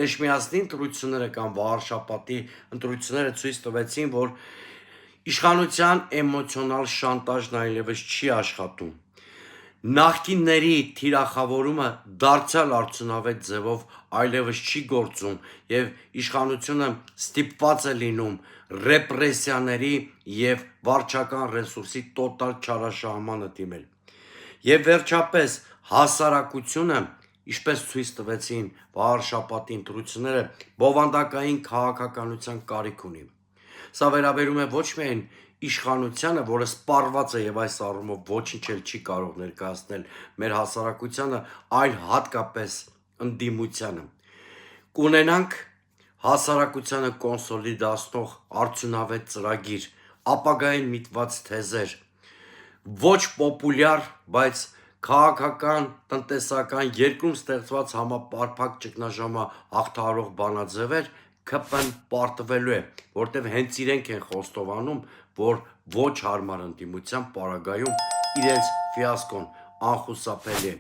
Էշմիածնի ընտրությունները կամ Վարշապատի ընտրությունները ցույց տվեցին, որ իշխանության էմոցիոնալ շանտաժն այլևս չի աշխատում։ Նախկինների թիրախավորումը դարձյալ արդյունավետ ձևով այլևս չի գործում և իշխանությունը ստիպված է լինում ռեպրեսիաների և վարչական ռեսուրսի տոտալ չարաշահմանը դիմել։ Եվ վերջապես հասարակությունը, ինչպես ցույց տվեցին Վարշապատի ընտրությունները, բովանդակային քաղաքականության կարիք ունի։ Սա վերաբերում է ոչ միայն իշխանությանը, որը սպառված է և այս առումով ոչինչ էլ չի կարող ներկայացնել մեր հասարակությանը, այլ հատկապես ընդդիմությանը։ Կունենանք հասարակությանը կոնսոլիդացնող արդյունավետ ծրագիր, ապագային միտված թեզեր, ոչ պոպուլյար, բայց քաղաքական, տնտեսական երկրում ստեղծված համապարփակ ճգնաժամը հաղթահարող բանաձևեր, ԿՊ-ն պարտվելու է, որտև հենց իրենք են խոստովանում, որ ոչ հարմար ընդդիմության պարագայում իրենց ֆիասկոն անխուսափելի է։